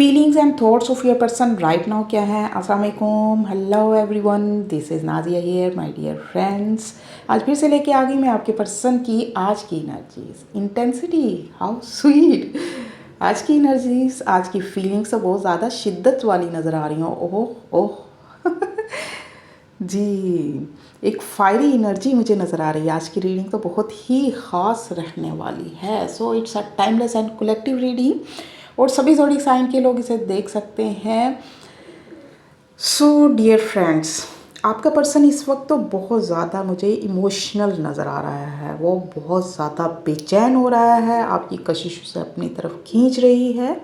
Feelings and thoughts of your person right now क्या है। अस्सलाम वालेकुम, hello everyone, this is Nazia here my dear friends. आज फिर से लेके आ गई मैं आपके पर्सन की आज की एनर्जीज, इंटेंसिटी, हाउ स्वीट। आज की एनर्जीज, आज की फीलिंग्स तो बहुत ज़्यादा शिद्दत वाली नज़र आ रही हैं। ओह ओह जी, एक फायरी एनर्जी मुझे नज़र आ रही है। आज की रीडिंग तो बहुत ही ख़ास रहने वाली है। So it's a timeless and collective reading और सभी ज़ोडिएक साइन के लोग इसे देख सकते हैं। सो डियर फ्रेंड्स, आपका पर्सन इस वक्त तो बहुत ज़्यादा मुझे इमोशनल नज़र आ रहा है। वो बहुत ज़्यादा बेचैन हो रहा है, आपकी कशिश उसे अपनी तरफ खींच रही है।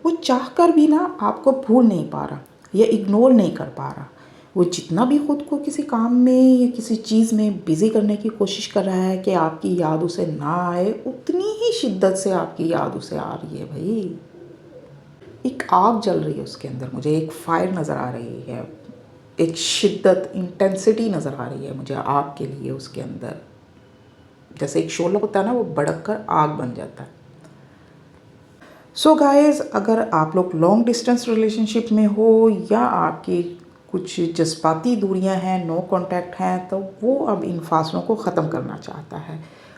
वो चाहकर भी ना आपको भूल नहीं पा रहा या इग्नोर नहीं कर पा रहा। वो जितना भी खुद को किसी काम में या किसी चीज़ में बिज़ी करने की कोशिश कर रहा है कि आपकी याद उसे ना आए, उतनी ही शिद्दत से आपकी याद उसे आ रही है। भाई, एक आग जल रही है उसके अंदर, मुझे एक फायर नज़र आ रही है, एक शिद्दत, इंटेंसिटी नज़र आ रही है मुझे आग के लिए उसके अंदर। जैसे एक शोला होता है ना, वो भड़क कर आग बन जाता है। सो गाइज़, अगर आप लोग लॉन्ग डिस्टेंस रिलेशनशिप में हो या आपकी कुछ जज्बाती दूरियां हैं, नो कांटेक्ट हैं, तो वो अब इन फासलों को ख़त्म करना चाहता है।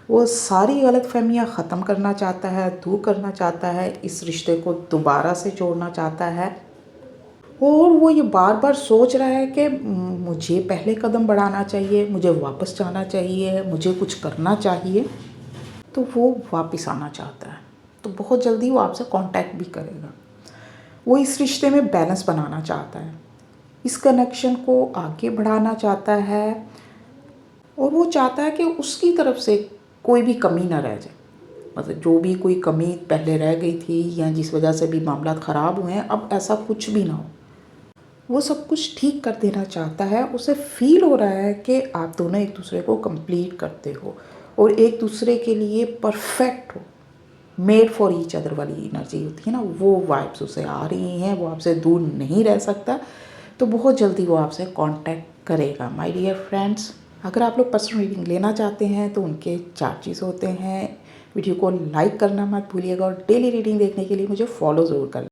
वो सारी गलतफहमियां ख़त्म करना चाहता है, दूर करना चाहता है, इस रिश्ते को दोबारा से जोड़ना चाहता है। और वो ये बार बार सोच रहा है कि मुझे पहले कदम बढ़ाना चाहिए, मुझे वापस जाना चाहिए, मुझे कुछ करना चाहिए। तो वो वापस आना चाहता है, तो बहुत जल्दी वो आपसे कांटेक्ट भी करेगा। वो इस रिश्ते में बैलेंस बनाना चाहता है, इस कनेक्शन को आगे बढ़ाना चाहता है और वो चाहता है कि उसकी तरफ से कोई भी कमी ना रह जाए। मतलब जो भी कोई कमी पहले रह गई थी या जिस वजह से भी मामला ख़राब हुए हैं, अब ऐसा कुछ भी ना हो। वो सब कुछ ठीक कर देना चाहता है। उसे फील हो रहा है कि आप दोनों एक दूसरे को कंप्लीट करते हो और एक दूसरे के लिए परफेक्ट हो, मेड फॉर ईच अदर वाली एनर्जी होती है ना, वो वाइब्स उसे आ रही हैं। वो आपसे दूर नहीं रह सकता, तो बहुत जल्दी वो आपसे कांटेक्ट करेगा। माय डियर फ्रेंड्स, अगर आप लोग पर्सनल रीडिंग लेना चाहते हैं तो उनके चार्जेस होते हैं। वीडियो को लाइक करना मत भूलिएगा और डेली रीडिंग देखने के लिए मुझे फॉलो ज़रूर करना।